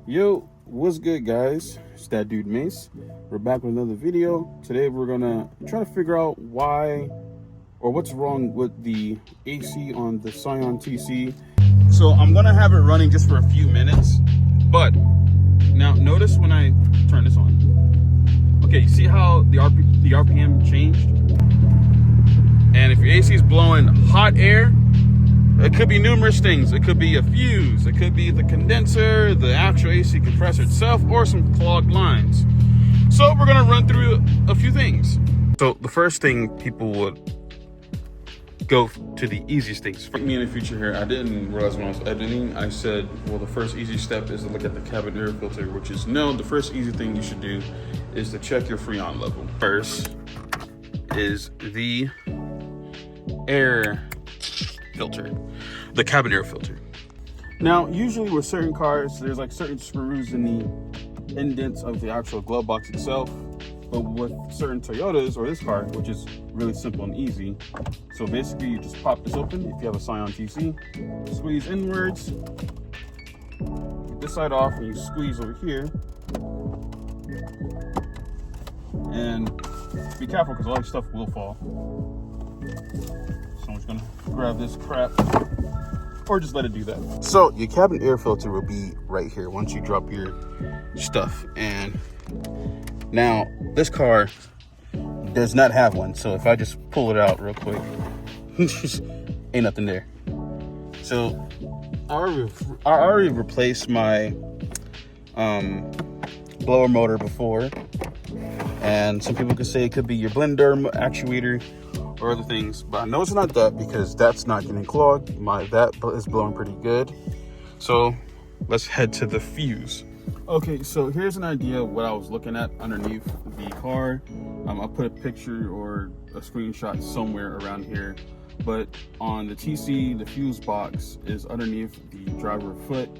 Yo, what's good, guys? It's that dude Mace. We're back with another video. Today we're gonna try to figure out why or what's wrong with the AC on the Scion TC. So I'm gonna have it running just for a few minutes, but now notice when I turn this on. Okay, you see how the RPM changed? And if your AC is blowing hot air, it could be numerous things. It could be a fuse, it could be the condenser, the actual AC compressor itself, or some clogged lines. So we're gonna run through a few things. So the first thing, people would go to the easiest things. For me in the future here, I didn't realize when I was editing, I said, well, the first easy step is to look at the cabin air filter, which is no, the first easy thing you should do is to check your Freon level. First is the air filter, the cabin air filter. Now, usually with certain cars, there's like certain screws in the indents of the actual glove box itself. But with certain Toyotas or this car, which is really simple and easy. So basically you just pop this open if you have a Scion TC, squeeze inwards, get this side off, and you squeeze over here. And be careful because all your stuff will fall. So I'm just gonna grab this crap or just let it do that. So your cabin air filter will be right here once you drop your stuff. And now this car does not have one. So if I just pull it out real quick, ain't nothing there. So I already replaced my blower motor before. And some people could say it could be your blender actuator or other things, but I know it's not that because that's not getting clogged. That is blowing pretty good. So let's head to the fuse. Okay, so here's an idea of what I was looking at underneath the car. I'll put a picture or a screenshot somewhere around here, but on the TC, the fuse box is underneath the driver foot,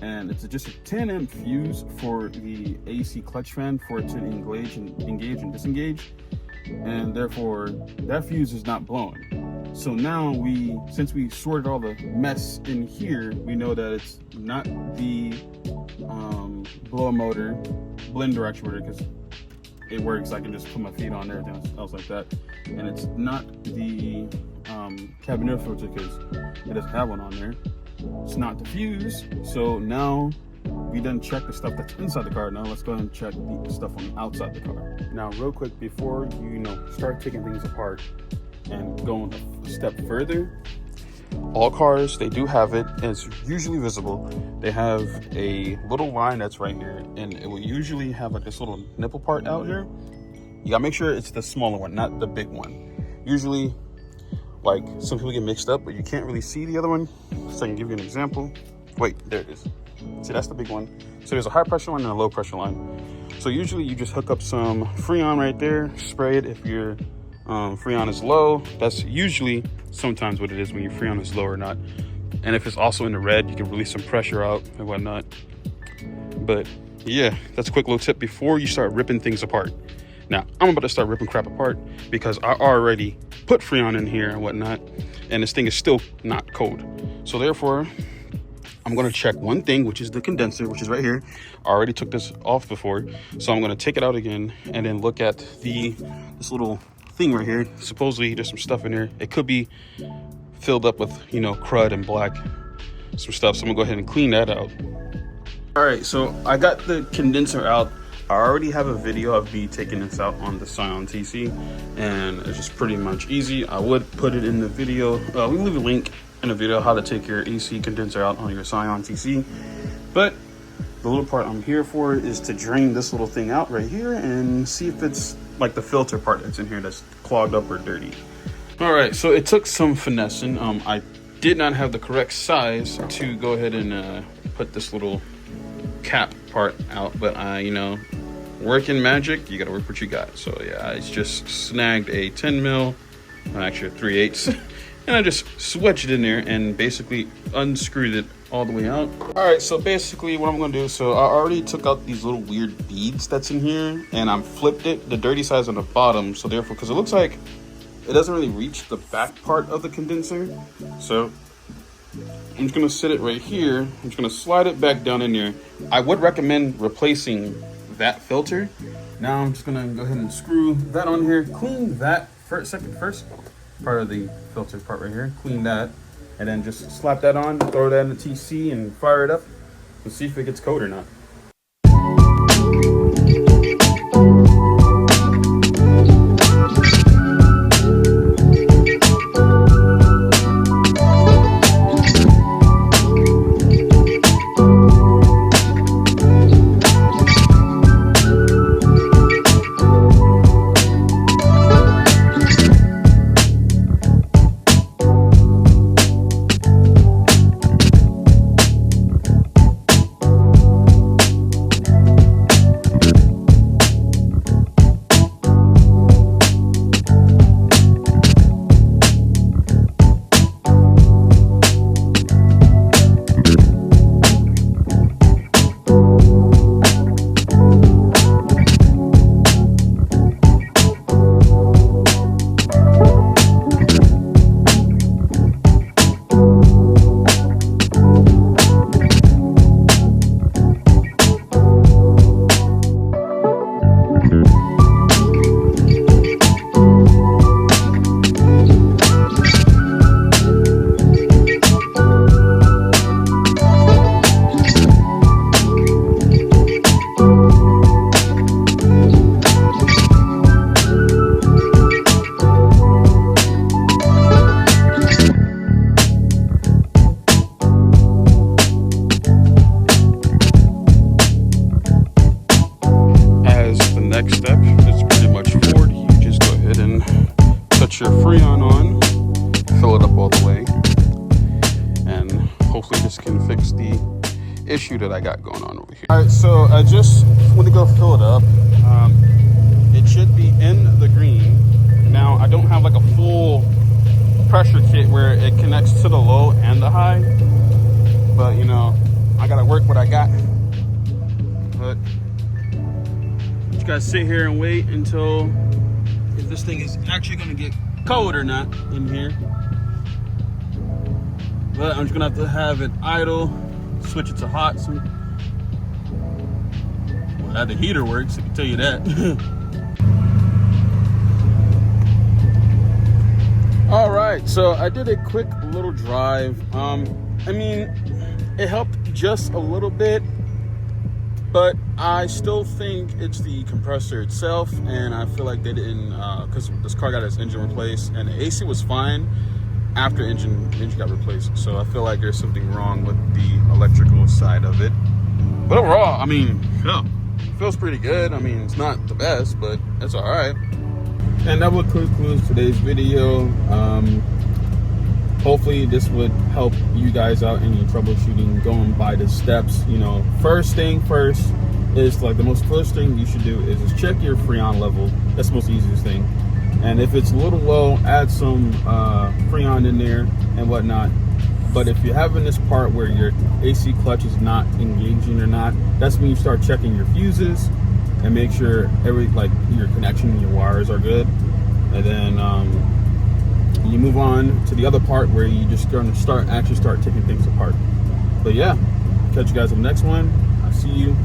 and it's just a 10 amp fuse for the AC clutch fan for it to engage and disengage, and therefore that fuse is not blowing. So now since we sorted all the mess in here, we know that it's not the blower motor blender actuator, because it works. I can just put my feet on there and everything else like that. And it's not the cabin air filter because it doesn't have one on there. It's not the fuse. So now we done check the stuff that's inside the car. Now let's go ahead and check the stuff on the outside the car. Now real quick, before you start taking things apart and going a step further, all cars, they do have it, and it's usually visible. They have a little line that's right here, and it will usually have like this little nipple part out here. You gotta make sure it's the smaller one, not the big one. Usually, like, some people get mixed up, but you can't really see the other one. So I can give you an example. Wait, there it is. See, that's the big one. So there's a high pressure line and a low pressure line. So usually you just hook up some Freon right there, spray it if your Freon is low. That's usually sometimes what it is when your Freon is low or not. And if it's also in the red, you can release some pressure out and whatnot. But yeah, that's a quick little tip before you start ripping things apart. Now I'm about to start ripping crap apart because I already put Freon in here and whatnot, and this thing is still not cold. So therefore, I'm going to check one thing, which is the condenser, which is right here. I already took this off before, so I'm going to take it out again and then look at this little thing right here. Supposedly there's some stuff in there. It could be filled up with crud and black, some stuff. So I'm gonna go ahead and clean that out. All right, so I got the condenser out. I already have a video of me taking this out on the Scion TC, and it's just pretty much easy. I would put it in the video. We leave a link in the video how to take your AC condenser out on your Scion TC. But the little part I'm here for is to drain this little thing out right here and see if it's like the filter part that's in here that's clogged up or dirty. All right, so it took some finessing. I did not have the correct size to go ahead and put this little cap part out, but working magic, you gotta work what you got. So yeah, I just snagged a 10 mil, actually a 3/8, and I just switched it in there and basically unscrewed it all the way out. All right, so basically what I'm gonna do, so I already took out these little weird beads that's in here, and I'm flipped it, the dirty side's on the bottom, so therefore, because it looks like it doesn't really reach the back part of the condenser, so I'm just gonna sit it right here. I'm just gonna slide it back down in there. I would recommend replacing that filter. Now I'm just gonna go ahead and screw that on here, clean that first part of the filter part right here, clean that, and then just slap that on, throw that in the TC and fire it up and see if it gets cold or not. Next step is pretty much forward. You just go ahead and put your Freon on, fill it up all the way, and hopefully this can fix the issue that I got going on over here. All right, so I just want to go fill it up. It should be in the green. Now I don't have like a full pressure kit where it connects to the low and the high, but you know, I gotta work what I got. But just gotta sit here and wait until if this thing is actually gonna get cold or not in here. But I'm just gonna have to have it idle, switch it to hot. So, well, how the heater works, I can tell you that. All right, so I did a quick little drive. I mean, it helped just a little bit, but I still think it's the compressor itself, and I feel like they didn't, because this car got its engine replaced, and the AC was fine after engine got replaced. So I feel like there's something wrong with the electrical side of it. But overall, I mean, yeah, it feels pretty good. I mean, it's not the best, but it's all right. And that would conclude today's video. Hopefully this would help you guys out in your troubleshooting, going by the steps. You know, first thing first is like the most first thing you should do is just check your Freon level. That's the most easiest thing. And if it's a little low, add some Freon in there and whatnot. But if you're having this part where your AC clutch is not engaging or not, that's when you start checking your fuses and make sure your connection and your wires are good. And then you move on to the other part where you just gonna start taking things apart. But yeah, catch you guys on the next one. I'll see you